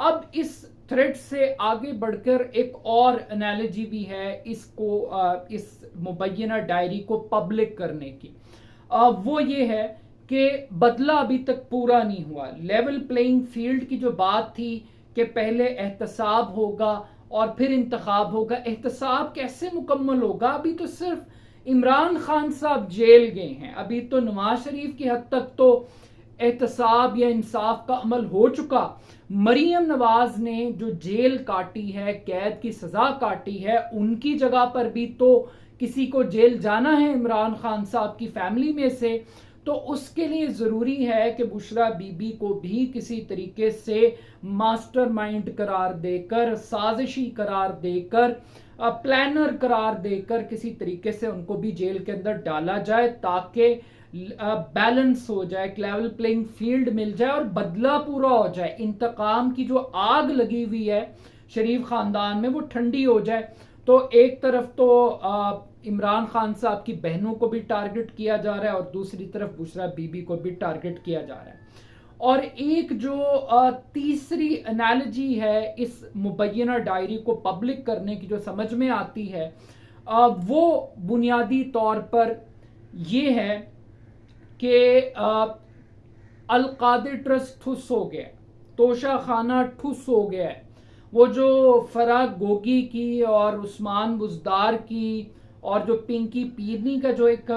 اب اس تھریڈ سے آگے بڑھ کر ایک اور انالوجی بھی ہے اس مبینہ ڈائری کو پبلک کرنے کی، وہ یہ ہے کہ بدلہ ابھی تک پورا نہیں ہوا. لیول پلینگ فیلڈ کی جو بات تھی کہ پہلے احتساب ہوگا اور پھر انتخاب ہوگا، احتساب کیسے مکمل ہوگا؟ ابھی تو صرف عمران خان صاحب جیل گئے ہیں، ابھی تو نواز شریف کی حد تک تو احتساب یا انصاف کا عمل ہو چکا. مریم نواز نے جو جیل کاٹی ہے، قید کی سزا کاٹی ہے، ان کی جگہ پر بھی تو کسی کو جیل جانا ہے عمران خان صاحب کی فیملی میں سے. تو اس کے لیے ضروری ہے کہ بشرا بی بی کو بھی کسی طریقے سے ماسٹر مائنڈ قرار دے کر، سازشی قرار دے کر، پلانر قرار دے کر کسی طریقے سے ان کو بھی جیل کے اندر ڈالا جائے، تاکہ بیلنس ہو جائے، لیول پلینگ فیلڈ مل جائے اور بدلہ پورا ہو جائے. انتقام کی جو آگ لگی ہوئی ہے شریف خاندان میں وہ ٹھنڈی ہو جائے. تو ایک طرف تو عمران خان صاحب کی بہنوں کو بھی ٹارگٹ کیا جا رہا ہے اور دوسری طرف بشرا بی بی کو بھی ٹارگٹ کیا جا رہا ہے. اور ایک جو تیسری انالوجی ہے اس مبینہ ڈائری کو پبلک کرنے کی جو سمجھ میں آتی ہے، وہ بنیادی طور پر یہ ہے کہ القادر ٹرسٹ ٹھس ہو گیا، توشہ خانہ ٹھس ہو گیا ہے. وہ جو فرح گوگی کی اور عثمان بزدار کی اور جو پنکی پیرنی کا جو ایک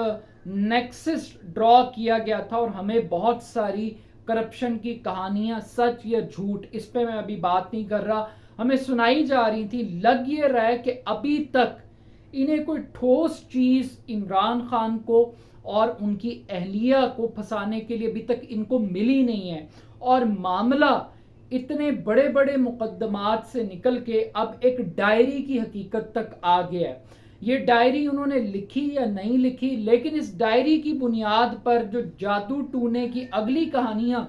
نیکسس ڈرا کیا گیا تھا، اور ہمیں بہت ساری کرپشن کی کہانیاں سچ یا جھوٹ، اس پہ میں ابھی بات نہیں کر رہا، ہمیں سنائی جا رہی تھی. لگ یہ رہا ہے کہ ابھی تک انہیں کوئی ٹھوس چیز عمران خان کو اور ان کی اہلیہ کو پھنسانے کے لیے ابھی تک ان کو ملی نہیں ہے. اور معاملہ اتنے بڑے بڑے مقدمات سے نکل کے اب ایک ڈائری کی حقیقت تک آ گیا ہے. یہ ڈائری انہوں نے لکھی یا نہیں لکھی، لیکن اس ڈائری کی بنیاد پر جو جادو ٹونے کی اگلی کہانیاں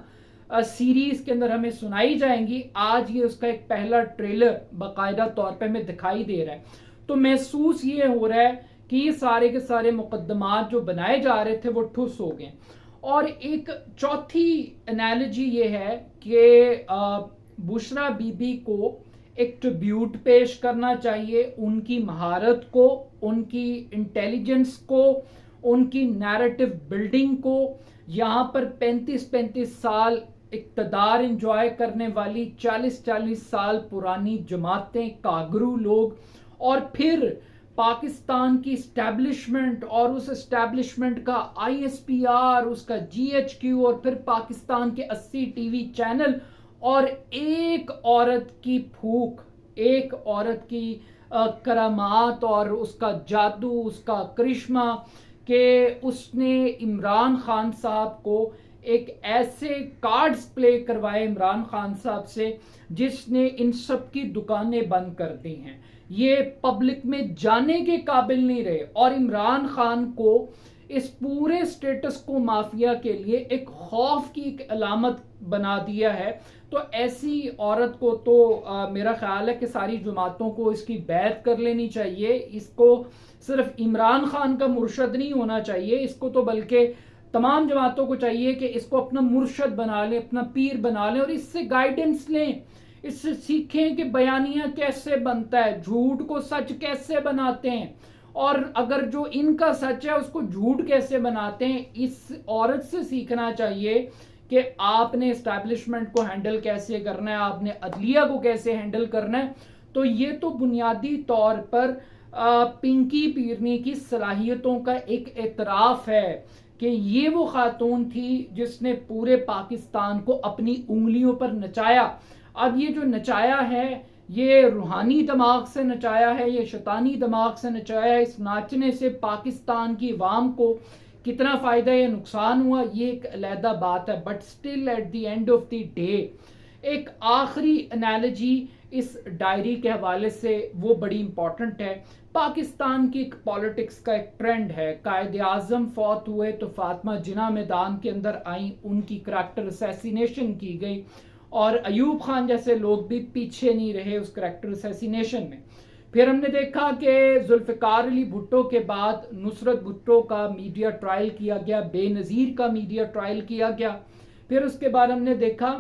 سیریز کے اندر ہمیں سنائی جائیں گی، آج یہ اس کا ایک پہلا ٹریلر باقاعدہ طور پہ ہمیں دکھائی دے رہا ہے. تو محسوس یہ ہو رہا ہے کہ یہ سارے کے سارے مقدمات جو بنائے جا رہے تھے وہ ٹھس ہو گئے. اور ایک چوتھی انالوجی یہ ہے کہ بشرا بی بی کو ایک ٹریبیوٹ پیش کرنا چاہیے ان کی مہارت کو، ان کی انٹیلیجنس کو، ان کی نیریٹو بلڈنگ کو. یہاں پر 35 سال اقتدار انجوائے کرنے والی 40 سال پرانی جماعتیں، کاگرو لوگ، اور پھر پاکستان کی اسٹیبلشمنٹ اور اس اسٹیبلشمنٹ کا آئی ایس پی آر، اس کا جی ایچ کیو، اور پھر پاکستان کے 80 ٹی وی چینل، اور ایک عورت کی پھوک، ایک عورت کی کرامات اور اس کا جادو، اس کا کرشمہ، کہ اس نے عمران خان صاحب کو ایک ایسے کارڈز پلے کروائے عمران خان صاحب سے جس نے ان سب کی دکانیں بند کر دی ہیں. یہ پبلک میں جانے کے قابل نہیں رہے، اور عمران خان کو اس پورے سٹیٹس کو مافیا کے لیے ایک خوف کی ایک علامت بنا دیا ہے. تو ایسی عورت کو تو میرا خیال ہے کہ ساری جماعتوں کو اس کی بیعت کر لینی چاہیے. اس کو صرف عمران خان کا مرشد نہیں ہونا چاہیے، اس کو تو بلکہ تمام جماعتوں کو چاہیے کہ اس کو اپنا مرشد بنا لیں، اپنا پیر بنا لیں، اور اس سے گائیڈنس لیں، اس سے سیکھیں کہ بیانیہ کیسے بنتا ہے، جھوٹ کو سچ کیسے بناتے ہیں، اور اگر جو ان کا سچ ہے اس کو جھوٹ کیسے بناتے ہیں. اس عورت سے سیکھنا چاہیے کہ آپ نے اسٹیبلشمنٹ کو ہینڈل کیسے کرنا ہے، آپ نے عدلیہ کو کیسے ہینڈل کرنا ہے. تو یہ تو بنیادی طور پر پنکی پیرنی کی صلاحیتوں کا ایک اعتراف ہے کہ یہ وہ خاتون تھی جس نے پورے پاکستان کو اپنی انگلیوں پر نچایا. اب یہ جو نچایا ہے یہ روحانی دماغ سے نچایا ہے، یہ شیطانی دماغ سے نچایا ہے. اس ناچنے سے پاکستان کی عوام کو کتنا فائدہ یا نقصان ہوا یہ ایک علیحدہ بات ہے، but still at the end of the day ایک آخری انالوجی اس ڈائری کے حوالے سے وہ بڑی امپورٹنٹ ہے. پاکستان کی ایک پالیٹکس کا ایک ٹرینڈ ہے، قائد اعظم فوت ہوئے تو فاطمہ جناح میدان کے اندر آئیں، ان کی کریکٹر اسیسینیشن کی گئی، اور ایوب خان جیسے لوگ بھی پیچھے نہیں رہے اس کریکٹر اسیسینیشن میں. پھر ہم نے دیکھا کہ ذوالفقار علی بھٹو کے بعد نصرت بھٹو کا میڈیا ٹرائل کیا گیا، بے نظیر کا میڈیا ٹرائل کیا گیا. پھر اس کے بعد ہم نے دیکھا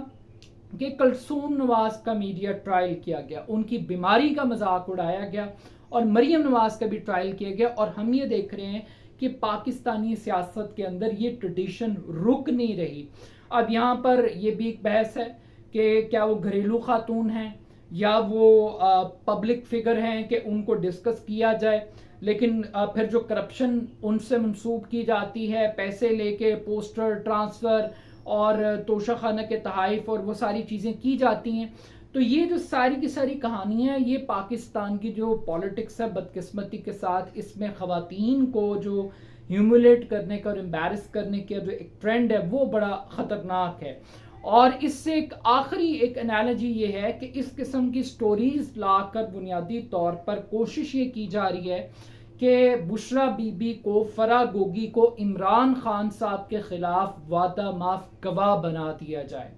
کہ کلثوم نواز کا میڈیا ٹرائل کیا گیا، ان کی بیماری کا مذاق اڑایا گیا، اور مریم نواز کا بھی ٹرائل کیا گیا، اور ہم یہ دیکھ رہے ہیں کہ پاکستانی سیاست کے اندر یہ ٹریڈیشن رک نہیں رہی۔ اب یہاں پر یہ بھی ایک بحث ہے کہ کیا وہ گھریلو خاتون ہیں یا وہ پبلک فگر ہیں کہ ان کو ڈسکس کیا جائے، لیکن پھر جو کرپشن ان سے منسوب کی جاتی ہے، پیسے لے کے پوسٹر ٹرانسفر اور توشہ خانہ کے تحائف اور وہ ساری چیزیں کی جاتی ہیں، تو یہ جو ساری کی ساری کہانیاں، یہ پاکستان کی جو پالیٹکس ہے بدقسمتی کے ساتھ، اس میں خواتین کو جو ہیومولیٹ کرنے کا اور امبیرس کرنے کا جو ایک ٹرینڈ ہے وہ بڑا خطرناک ہے۔ اور اس سے ایک آخری ایک انالوجی یہ ہے کہ اس قسم کی سٹوریز لا کر بنیادی طور پر کوشش یہ کی جا رہی ہے کہ بشرا بی بی کو، فرح گوگی کو عمران خان صاحب کے خلاف وعدہ معاف گواہ بنا دیا جائے،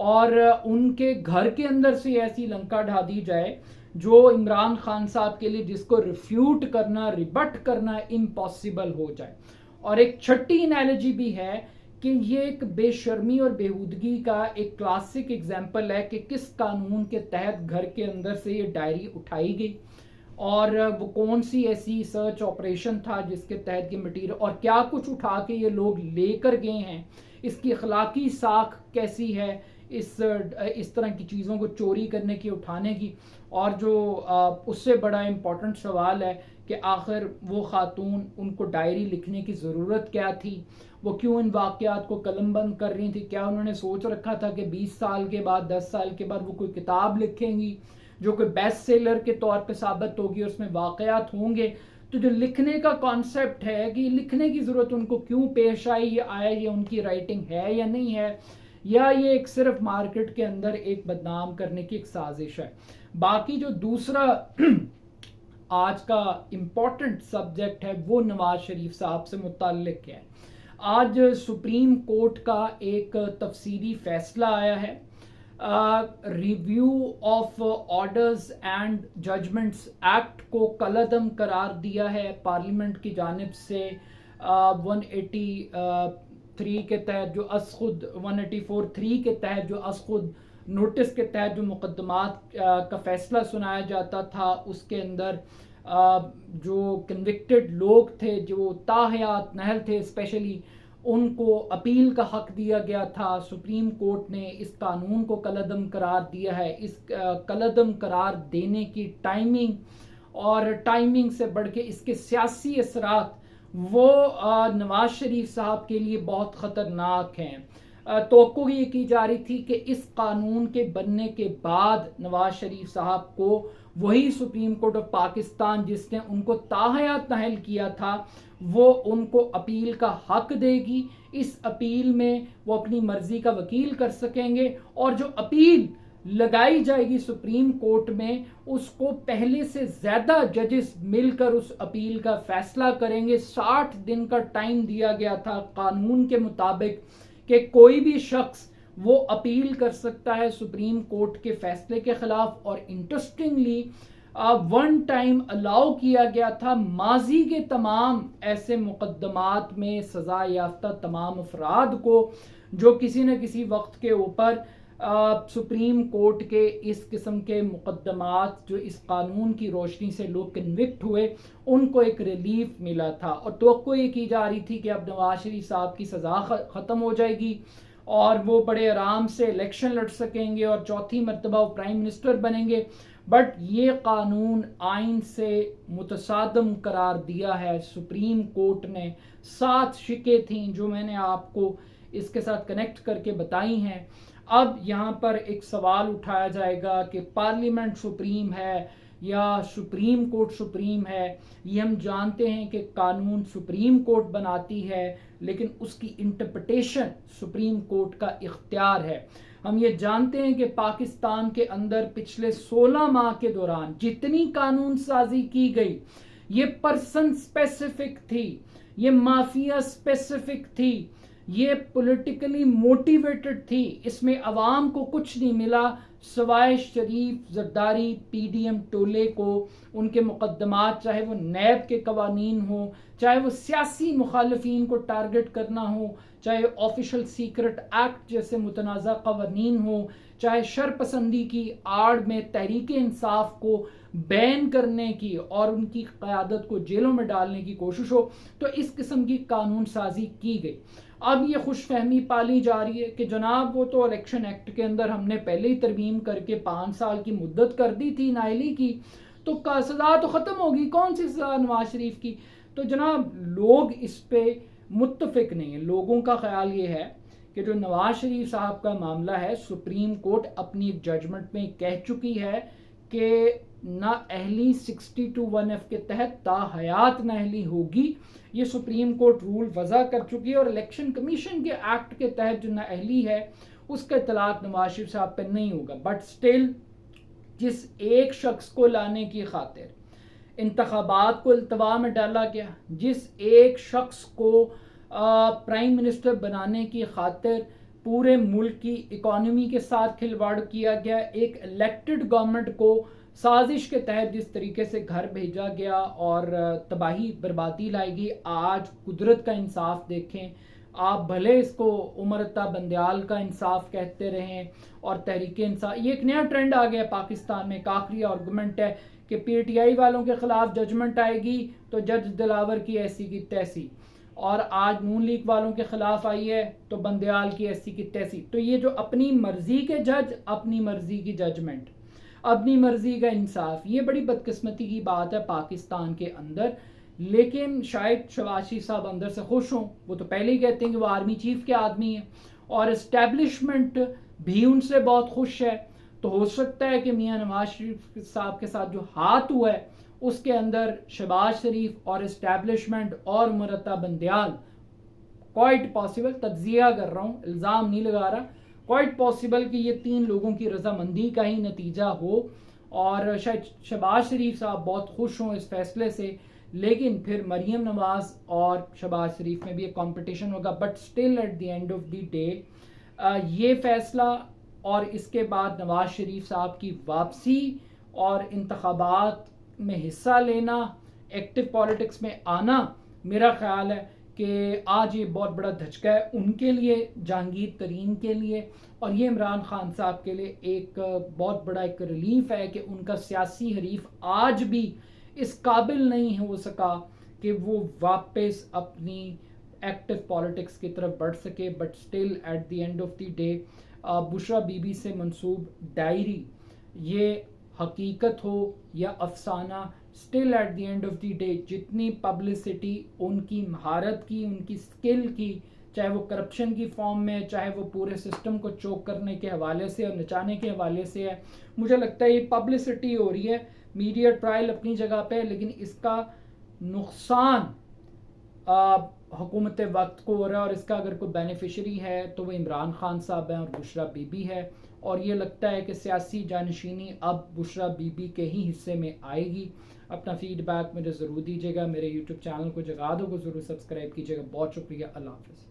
اور ان کے گھر کے اندر سے ایسی لنکا ڈھا دی جائے جو عمران خان صاحب کے لیے، جس کو ریفیوٹ کرنا، ریبٹ کرنا امپاسبل ہو جائے۔ اور ایک چھٹی انالوجی بھی ہے کہ یہ ایک بے شرمی اور بےہودگی کا ایک کلاسک ایگزامپل ہے کہ کس قانون کے تحت گھر کے اندر سے یہ ڈائری اٹھائی گئی، اور وہ کون سی ایسی سرچ آپریشن تھا جس کے تحت یہ مٹیریل، اور کیا کچھ اٹھا کے یہ لوگ لے کر گئے ہیں، اس کی اخلاقی ساکھ کیسی ہے اس طرح کی چیزوں کو چوری کرنے کی، اٹھانے کی۔ اور جو اس سے بڑا امپورٹنٹ سوال ہے کہ آخر وہ خاتون، ان کو ڈائری لکھنے کی ضرورت کیا تھی، وہ کیوں ان واقعات کو قلم بند کر رہی تھی؟ کیا انہوں نے سوچ رکھا تھا کہ 20 سال کے بعد، 10 سال کے بعد وہ کوئی کتاب لکھیں گی جو کوئی بیسٹ سیلر کے طور پہ ثابت ہوگی، اس میں واقعات ہوں گے؟ تو جو لکھنے کا کانسیپٹ ہے کہ لکھنے کی ضرورت ان کو کیوں پیش آئی، یہ آیا، یہ ان کی رائٹنگ ہے یا نہیں ہے، یا یہ ایک صرف مارکیٹ کے اندر ایک بدنام کرنے کی ایک سازش ہے؟ باقی جو دوسرا آج کا امپورٹنٹ سبجیکٹ ہے وہ نواز شریف صاحب سے متعلق ہے۔ آج سپریم کورٹ کا ایک تفصیلی فیصلہ آیا ہے، review of orders and judgments act کو کالعدم قرار دیا ہے پارلیمنٹ کی جانب سے۔ 183 کے تحت جو از خود 184(3) کے تحت جو از خود نوٹس کے تحت جو مقدمات کا فیصلہ سنایا جاتا تھا، اس کے اندر جو کنوکٹڈ لوگ تھے، جو تاحیات نہل تھے اسپیشلی، ان کو اپیل کا حق دیا گیا تھا۔ سپریم کورٹ نے اس قانون کو کالعدم قرار دیا ہے۔ اس کالعدم قرار دینے کی ٹائمنگ، اور ٹائمنگ سے بڑھ کے اس کے سیاسی اثرات، وہ نواز شریف صاحب کے لیے بہت خطرناک ہیں۔ توقع یہ کی جا رہی تھی کہ اس قانون کے بننے کے بعد نواز شریف صاحب کو وہی سپریم کورٹ آف پاکستان جس نے ان کو تاحیات نااہل کیا تھا، وہ ان کو اپیل کا حق دے گی۔ اس اپیل میں وہ اپنی مرضی کا وکیل کر سکیں گے، اور جو اپیل لگائی جائے گی سپریم کورٹ میں، اس کو پہلے سے زیادہ ججز مل کر اس اپیل کا فیصلہ کریں گے۔ 60 دن کا ٹائم دیا گیا تھا قانون کے مطابق کہ کوئی بھی شخص وہ اپیل کر سکتا ہے سپریم کورٹ کے فیصلے کے خلاف۔ اور انٹرسٹنگلی ون ٹائم الاؤ کیا گیا تھا ماضی کے تمام ایسے مقدمات میں سزا یافتہ تمام افراد کو جو کسی نہ کسی وقت کے اوپر سپریم کورٹ کے اس قسم کے مقدمات، جو اس قانون کی روشنی سے لوگ کنوکٹ ہوئے، ان کو ایک ریلیف ملا تھا۔ اور توقع یہ کی جا رہی تھی کہ اب نواز شریف صاحب کی سزا ختم ہو جائے گی اور وہ بڑے آرام سے الیکشن لڑ سکیں گے اور چوتھی مرتبہ وہ پرائم منسٹر بنیں گے۔ بٹ یہ قانون آئین سے متصادم قرار دیا ہے سپریم کورٹ نے۔ 7 شکیں تھیں جو میں نے آپ کو اس کے ساتھ کنیکٹ کر کے بتائی ہیں۔ اب یہاں پر ایک سوال اٹھایا جائے گا کہ پارلیمنٹ سپریم ہے یا سپریم کورٹ سپریم ہے۔ یہ ہم جانتے ہیں کہ قانون سپریم کورٹ بناتی ہے، لیکن اس کی انٹرپریٹیشن سپریم کورٹ کا اختیار ہے۔ ہم یہ جانتے ہیں کہ پاکستان کے اندر پچھلے 16 ماہ کے دوران جتنی قانون سازی کی گئی، یہ پرسن سپیسیفک تھی، یہ مافیا سپیسیفک تھی، یہ پولیٹیکلی موٹیویٹڈ تھی، اس میں عوام کو کچھ نہیں ملا سوائے شریف زرداری پی ڈی ایم ٹولے کو، ان کے مقدمات چاہے وہ نیب کے قوانین ہوں، چاہے وہ سیاسی مخالفین کو ٹارگٹ کرنا ہو، چاہے آفیشل سیکرٹ ایکٹ جیسے متنازع قوانین ہوں، چاہے شرپسندی کی آڑ میں تحریک انصاف کو بین کرنے کی اور ان کی قیادت کو جیلوں میں ڈالنے کی کوشش ہو، تو اس قسم کی قانون سازی کی گئی۔ اب یہ خوش فہمی پالی جا رہی ہے کہ جناب وہ تو الیکشن ایکٹ کے اندر ہم نے پہلے ہی ترمیم کر کے 5 سال کی مدت کر دی تھی نااہلی کی، تو سزا تو ختم ہوگی، کون سی سزا نواز شریف کی؟ تو جناب لوگ اس پہ متفق نہیں ہیں۔ لوگوں کا خیال یہ ہے کہ جو نواز شریف صاحب کا معاملہ ہے، سپریم کورٹ اپنی ایک ججمنٹ میں کہہ چکی ہے کہ نااہلی 62(1)(f) کے تحت تاحیات نااہلی ہوگی۔ یہ سپریم کورٹ رول وضع کر چکی ہے، اور الیکشن کمیشن کے ایکٹ کے تحت جو نااہلی ہے اس کا اطلاق نواز شریف صاحب پہ نہیں ہوگا۔ بٹ سٹل جس ایک شخص کو لانے کی خاطر انتخابات کو التوا میں ڈالا گیا، جس ایک شخص کو پرائم منسٹر بنانے کی خاطر پورے ملک کی اکانومی کے ساتھ کھلواڑ کیا گیا، ایک الیکٹڈ گورنمنٹ کو سازش کے تحت جس طریقے سے گھر بھیجا گیا اور تباہی بربادی لائی گئی، آج قدرت کا انصاف دیکھیں۔ آپ بھلے اس کو عمر عطا بندیال کا انصاف کہتے رہیں اور تحریک انصاف، یہ ایک نیا ٹرینڈ آ گیا پاکستان میں۔ ایک آخری آرگومنٹ ہے کہ پی ٹی آئی والوں کے خلاف ججمنٹ آئے گی تو جج دلاور کی ایسی کی تیسی، اور آج نون لیگ والوں کے خلاف آئی ہے تو بندیال کی ایسی کی تیسی۔ تو یہ جو اپنی مرضی کے جج، اپنی مرضی کی ججمنٹ، اپنی مرضی کا انصاف، یہ بڑی بدقسمتی کی بات ہے پاکستان کے اندر۔ لیکن شاید شہباز شریف صاحب اندر سے خوش ہوں، وہ تو پہلے ہی کہتے ہیں کہ وہ آرمی چیف کے آدمی ہیں اور اسٹیبلشمنٹ بھی ان سے بہت خوش ہے۔ تو ہو سکتا ہے کہ میاں نواز شریف صاحب کے ساتھ جو ہاتھ ہوا ہے اس کے اندر شہباز شریف اور اسٹیبلشمنٹ اور عمر عطا بندیال، کوائٹ پاسبل، تجزیہ کر رہا ہوں، الزام نہیں لگا رہا، کوائٹ پاسبل کہ یہ 3 لوگوں کی رضامندی کا ہی نتیجہ ہو، اور شاید شہباز شریف صاحب بہت خوش ہوں اس فیصلے سے۔ لیکن پھر مریم نواز اور شہباز شریف میں بھی ایک کمپٹیشن ہوگا، but still at the end of the day یہ فیصلہ اور اس کے بعد نواز شریف صاحب کی واپسی اور انتخابات میں حصہ لینا، ایکٹیو پالیٹکس میں آنا، میرا خیال ہے کہ آج یہ بہت بڑا دھچکا ہے ان کے لیے، جہانگیر ترین کے لیے، اور یہ عمران خان صاحب کے لیے ایک بہت بڑا ایک ریلیف ہے کہ ان کا سیاسی حریف آج بھی اس قابل نہیں ہو سکا کہ وہ واپس اپنی ایکٹیو پالیٹکس کی طرف بڑھ سکے۔ But still at the end of the day Bushra Bibi سے منسوب ڈائری، یہ حقیقت ہو یا افسانہ، still at the end of the day جتنی پبلسٹی ان کی مہارت کی، ان کی سکل کی، چاہے وہ کرپشن کی فارم میں، چاہے وہ پورے سسٹم کو چوک کرنے کے حوالے سے اور نچانے کے حوالے سے ہے، مجھے لگتا ہے یہ پبلسٹی ہو رہی ہے، میڈیا ٹرائل اپنی جگہ پہ، لیکن اس کا نقصان حکومت وقت کو ہو رہا ہے، اور اس کا اگر کوئی بینیفیشری ہے تو وہ عمران خان صاحب ہیں اور بشرا بی بی ہے، اور یہ لگتا ہے کہ سیاسی جانشینی اب بشرا بی بی کے ہی حصے میں آئے گی۔ اپنا فیڈ بیک مجھے ضرور دیجیے گا، میرے یوٹیوب چینل کو جگادو کو ضرور سبسکرائب کیجیے گا۔ بہت شکریہ، اللہ حافظ۔